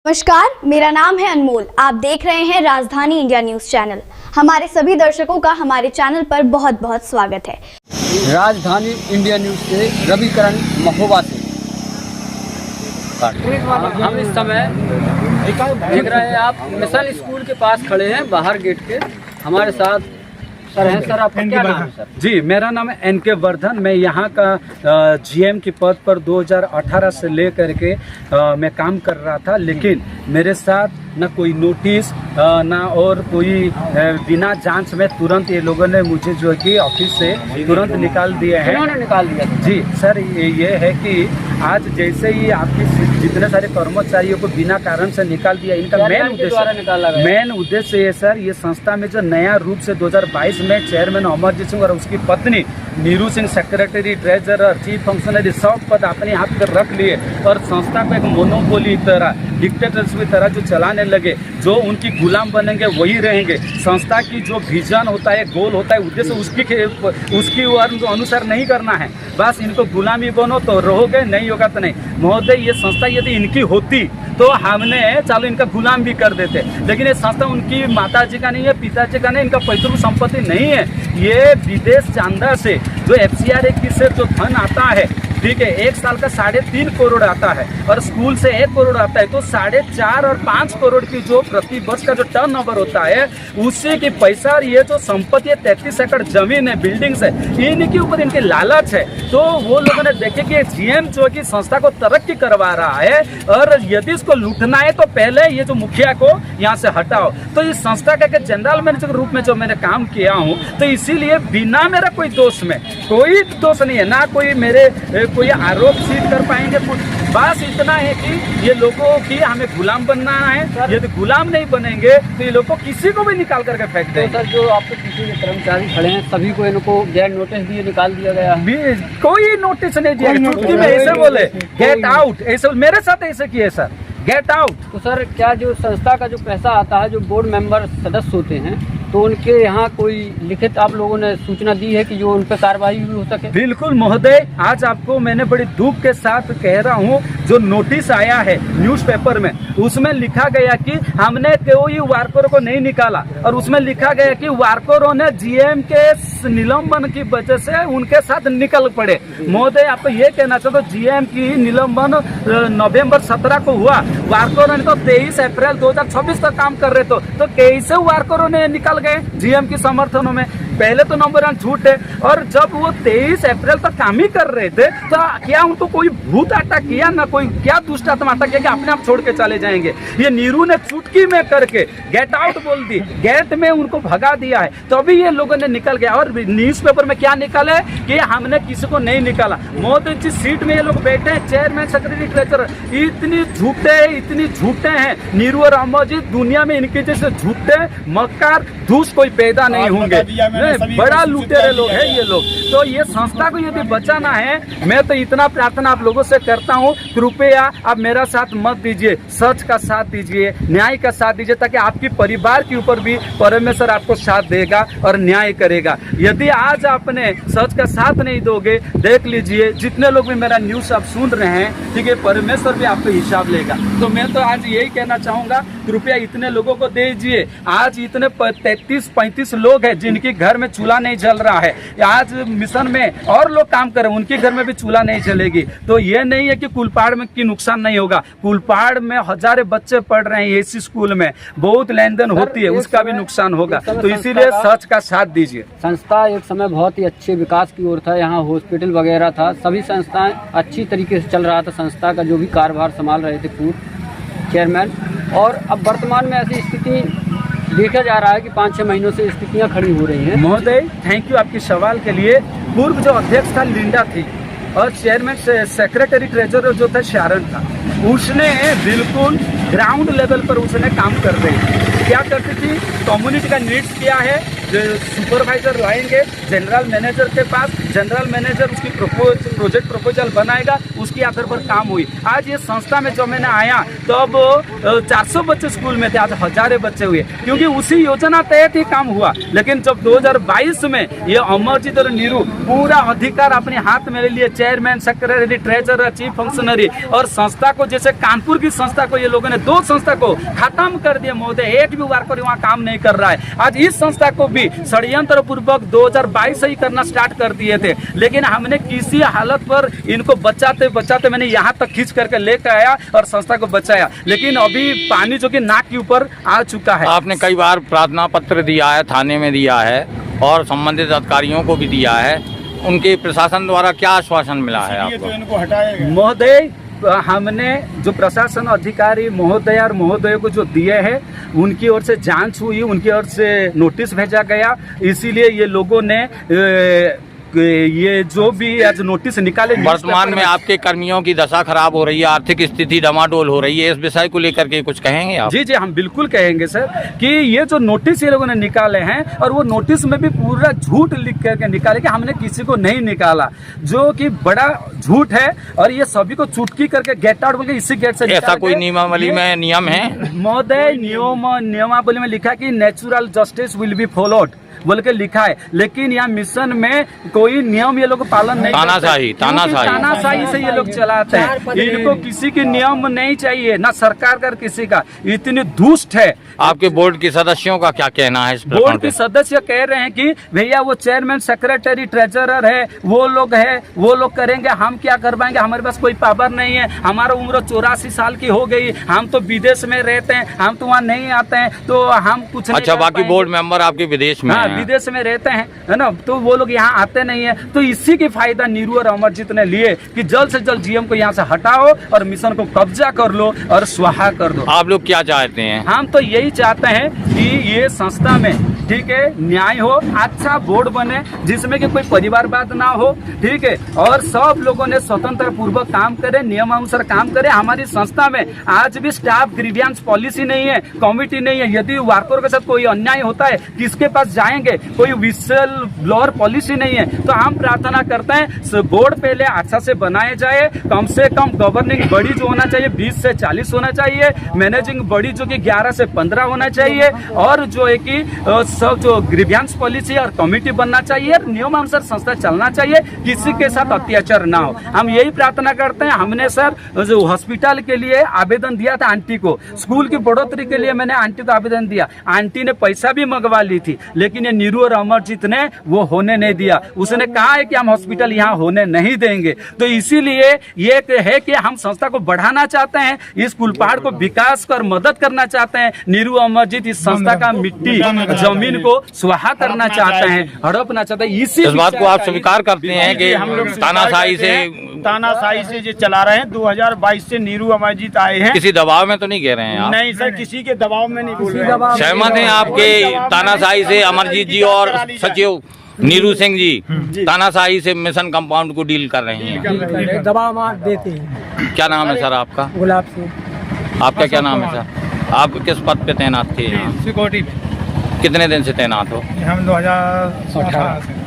नमस्कार, मेरा नाम है अनमोल। आप देख रहे हैं राजधानी इंडिया न्यूज चैनल। हमारे सभी दर्शकों का हमारे चैनल पर बहुत बहुत स्वागत है। राजधानी इंडिया न्यूज से रविकरण महोबा से हम इस समय देख रहे हैं, आप मिशन स्कूल के पास खड़े हैं, बाहर गेट के। हमारे साथ सर हैं। सर, आपका क्या नाम है? सर जी, मेरा नाम है NK वर्धन। मैं यहाँ का GM के पद पर 2018 से लेकर के मैं काम कर रहा था, लेकिन मेरे साथ न कोई नोटिस ना और कोई बिना जांच में तुरंत ये लोगों ने मुझे जो है कि ऑफिस से तुरंत निकाल दिए हैं। उन्होंने निकाल दिया? जी सर, ये है कि आज जैसे ही आपके जितने सारे कर्मचारियों को बिना कारण से निकाल दिया, इनका मेन उद्देश्य ये सर, ये संस्था में जो नया रूप से 2022 में चेयरमैन अमरजीत सिंह और उसकी पत्नी Neeru Singh secretary, treasurer, chief functionary सब पद अपने हाथ पर रख लिए और संस्था को एक मोनोपोली तरह, डिक्टेटरशिप की तरह जो चलाने लगे, जो उनकी गुलाम बनेंगे वही रहेंगे। संस्था की जो विजन होता है, गोल होता है, उद्देश्य उसकी अनुसार नहीं करना है। बस इनको गुलामी बनो तो रहोगे, नहीं होगा तो नहीं। महोदय, ये संस्था यदि इनकी होती तो हमने चलो इनका गुलाम भी कर देते, लेकिन ये संस्था उनकी माताजी का नहीं है, पिताजी का नहीं, इनका पैतृक संपत्ति नहीं है। ये विदेश चांदा से जो FCR से जो धन आता है, ठीक है, एक साल का 3.5 करोड़ आता है और स्कूल से 1 करोड़ आता है, तो 4.5 और 5 करोड़ की जो प्रति वर्ष का जो टर्नओवर होता है, उसी की पैसा और ये जो संपत्ति है, 33 एकड़ जमीन है, बिल्डिंग्स है, इनके ऊपर इनके लालच है। तो वो लोगों ने देखे कि GM जो कि संस्था को तरक्की करवा रहा है और यदि इसको लूटना है तो पहले ये जो मुखिया को यहाँ से हटाओ। तो इस संस्था का जनरल मैनेजर के रूप में जो मैंने काम किया हूँ, तो इसीलिए बिना मेरा कोई दोष में, कोई दोष नहीं है, ना कोई मेरे कोई आरोप सिद्ध कर पाएंगे कुछ। बस इतना है कि ये लोगों की हमें गुलाम बनना है। यदि गुलाम नहीं बनेंगे तो ये लोग को किसी को भी निकाल करके फेंक देंगे। तो सर, जो आपके पीछे जो कर्मचारी खड़े हैं, सभी को इनको गैर नोटिस दिए निकाल दिया गया? कोई नोटिस नहीं दिया। चुटकी में ऐसे बोले गेट आउट, ऐसे मेरे साथ ऐसे किए सर, गेट आउट। तो सर, क्या जो संस्था का जो पैसा आता है, जो बोर्ड मेंबर सदस्य होते हैं, तो उनके यहाँ कोई लिखित आप लोगों ने सूचना दी है कि जो उन पर कार्रवाई भी हो सके? बिल्कुल महोदय, आज आपको मैंने बड़ी दुख के साथ कह रहा हूँ, जो नोटिस आया है न्यूज़पेपर में, उसमें लिखा गया कि हमने कोई वर्करों को नहीं निकाला और उसमें लिखा गया कि वर्करों ने GM के निलंबन की वजह से उनके साथ निकल पड़े। महोदय, आपको ये कहना चाहता हूँ, GM की निलंबन नवंबर 17 को हुआ, वर्करों ने तो 23 अप्रैल 2026 तक काम कर रहे थे, तो कैसे वर्करों ने निकल गए GM के समर्थनों में? पहले तो नंबर 1 झूठ है। और जब वो 23 अप्रैल तक काम ही कर रहे थे, तो क्या उनको कोई भूत अटैक किया, ना कोई क्या दुष्ट आत्मा अटैक किया कि अपने आप छोड़ के चले जाएंगे? ये नीरू ने चुटकी में करके गेट आउट बोल दी, गेट में उनको भगा दिया है, तभी ये लोगों ने निकल गया। और न्यूज़पेपर में क्या निकाला है कि हमने किसी को नहीं निकाला। मोदी जी सीट में ये लोग बैठे हैं, चेयरमैन, सेक्रेटरी, ट्रेजरर, इतनी झूठे हैं नीरू और अमरजीत। दुनिया में इनके जैसे झूठे मक्कार धूस कोई पैदा नहीं होंगे। बड़ा लुटेरे लोग हैं ये लोग। तो ये संस्था को यदि बचाना है, मैं तो इतना प्रार्थना आप लोगों से करता हूँ, कृपया आप मेरा साथ मत दीजिए, सच का साथ दीजिए, न्याय का साथ दीजिए, ताकि आपकी परिवार के ऊपर भी परमेश्वर आपको साथ देगा और न्याय करेगा। यदि आज आपने सच का साथ नहीं दोगे, देख लीजिए जितने लोग भी मेरा न्यूज़ आप सुन रहे हैं, ठीक है, परमेश्वर भी आपको हिसाब लेगा। तो मैं तो आज यही कहना चाहूँगा, कृपया इतने लोगों को दे दीजिए। आज इतने 33-35 लोग हैं जिनके घर में चूल्हा नहीं जल रहा है। आज मिशन में और लोग काम कर रहे हैं, उनके घर में भी चूल्हा नहीं जलेगी। तो ये नहीं है कि कुलपाड़ में की नुकसान नहीं होगा। कुलपाड़ में हजारों बच्चे पढ़ रहे हैं, ऐसी स्कूल में बहुत लेन देन होती है, उसका भी नुकसान होगा। तो इसीलिए सच का साथ दीजिए। संस्था एक समय बहुत ही अच्छे विकास की ओर था, यहाँ हॉस्पिटल वगैरह था, सभी संस्थाएं अच्छी तरीके से चल रहा था। संस्था का जो भी कार्यभार संभाल रहे थे पूर्व चेयरमैन, और अब वर्तमान में ऐसी स्थिति देखा जा रहा है कि 5-6 महीनों से स्थितियां खड़ी हो रही हैं। महोदय, थैंक यू आपके सवाल के लिए। पूर्व जो अध्यक्ष था लिंडा थी और चेयरमैन सेक्रेटरी ट्रेजरर जो था शारण था, उसने बिल्कुल ग्राउंड लेवल पर उसने काम कर रही थी। क्या करती थी, कम्युनिटी का नीड्स क्या है, सुपरवाइजर लाएंगे जनरल मैनेजर के पास, जनरल मैनेजर उसकी प्रोजेक्ट प्रपोजल बनाएगा, उसके आधार पर काम हुई। आज ये संस्था में जब मैंने आया तब 400 बच्चे स्कूल में थे, आज हजारों बच्चे हुए, क्योंकि उसी योजना तहत ही काम हुआ। लेकिन जब 2022 में ये अमरजीत और नीरू पूरा अधिकार अपने हाथ में ले लिए, chairman, secretary, treasurer, chief functionary, और संस्था को जैसे कानपुर की संस्था को ये लोगों ने 2 संस्था को खत्म कर दिया महोदय, एक भी वर्कर वहाँ काम नहीं कर रहा है। आज इस संस्था को भी षड्यंत्र पूर्वक 2022 से ही करना स्टार्ट कर दिए थे, लेकिन हमने किसी हालत पर इनको बचाते बचाते मैंने यहाँ तक खींच करके लेकर आया और संस्था को बचाया। लेकिन अभी पानी जो कि नाक के ऊपर आ चुका है। आपने कई बार प्रार्थना पत्र दिया है, थाने में दिया है और संबंधित अधिकारियों को भी दिया है, उनके प्रशासन द्वारा क्या आश्वासन मिला है आपको? महोदय, हमने जो प्रशासन अधिकारी महोदय और महोदय को जो दिए हैं, उनकी ओर से जांच हुई, उनकी ओर से नोटिस भेजा गया। इसीलिए ये लोगों ने ये जो भी आज नोटिस निकाले। वर्तमान में आपके कर्मियों की दशा खराब हो रही है, आर्थिक स्थिति डमाडोल हो रही है, इस विषय को लेकर के कुछ कहेंगे आप? जी, हम बिल्कुल कहेंगे सर कि ये जो नोटिस ये लोगों ने निकाले हैं, और वो नोटिस में भी पूरा झूठ लिख करके निकाले कि हमने किसी को नहीं निकाला, जो कि बड़ा झूठ है। और ये सभी को चुटकी करके गेट आउट बोल के इसी गेट से ऐसा कोई नियमावली में नियम है महोदय? नियमावली में लिखा कि natural justice will be followed बोल के लिखा है, लेकिन यहाँ मिशन में कोई नियम ये लोग पालन नहीं करते। तानाशाही से ये लोग चलाते हैं। इनको किसी के नियम नहीं चाहिए, ना सरकार का किसी का, इतनी दुष्ट है। आपके बोर्ड के सदस्यों का क्या कहना है इस प्रकरण पे? बोर्ड के सदस्य कह रहे हैं कि भैया वो चेयरमैन, सेक्रेटरी, ट्रेजरर है, वो लोग करेंगे, हम क्या कर पाएंगे, हमारे पास कोई पावर नहीं है, हमारा उम्र 84 साल की हो गई, हम तो विदेश में रहते हैं, हम तो वहाँ नहीं आते हैं, तो हम कुछ नहीं। अच्छा, बाकी बोर्ड मेंबर आपके विदेश में? विदेश में रहते हैं, है ना, तो वो लोग यहाँ आते नहीं है। तो इसी की फायदा नीरू और अमरजीत ने लिए कि जल्द से जल्द जीएम को यहाँ से हटाओ और मिशन को कब्जा कर लो और स्वाहा कर दो। आप लोग क्या चाहते हैं? हम तो यही चाहते हैं कि ये संस्था में, ठीक है, न्याय हो, अच्छा बोर्ड बने जिसमें कि कोई परिवारवाद ना हो, ठीक है, और सब लोगों ने स्वतंत्र पूर्वक काम करे, नियमानुसार काम करे। हमारी संस्था में आज भी स्टाफ ग्रीवियंस पॉलिसी नहीं है, कमिटी नहीं है। यदि वर्कर के साथ कोई अन्याय होता है, किसके पास जाएंगे? कोई विसल ब्लोअर पॉलिसी नहीं है। तो हम प्रार्थना करते हैं बोर्ड पहले अच्छा से बनाया जाए, कम से कम गवर्निंग बॉडी जो होना चाहिए 20 से 40 होना चाहिए, मैनेजिंग बॉडी जो कि 11 से 15 होना चाहिए, और जो है कि सब जो ग्रीवियंस पॉलिसी और कमेटी बनना चाहिए, नियमानुसार संस्था चलना चाहिए, किसी के साथ अत्याचार ना हो। हम यही प्रार्थना करते हैं। हमने सर जो हॉस्पिटल के लिए आवेदन दिया था आंटी को, स्कूल की बढ़ोतरी के लिए मैंने आंटी को आवेदन दिया, आंटी ने पैसा भी मंगवा ली थी, लेकिन ये नीरू और अमरजीत ने वो होने नहीं दिया। उसने कहा है कि हम हॉस्पिटल यहाँ होने नहीं देंगे। तो इसीलिए ये है कि हम संस्था को बढ़ाना चाहते हैं, इस कुलपहाड़ को विकास कर मदद करना चाहते हैं। नीरू अमरजीत इस संस्था का मिट्टी जमीन को स्वाहा करना चाहते हैं, हड़पना चाहते हैं। इसी इस बात को आप स्वीकार करते हैं कि हम लोग तानाशाही से जो चला रहे हैं? 2022 से नीरू अमरजीत आए हैं। किसी दबाव में तो नहीं कह रहे हैं आप? नहीं सर, किसी के दबाव में नहीं बोल रहे हैं। सहमत हैं आपके तानाशाही से अमरजीत जी और सचिव नीरू सिंह जी तानाशाही से मिशन कंपाउंड को डील कर रहे हैं? दबाव देते हैं। क्या नाम है सर आपका? गुलाब सिंह। आपका क्या नाम है सर? आप किस पद पे तैनात थे यहाँ? सिक्योरिटी। कितने दिन से तैनात हो? हम 2018 से।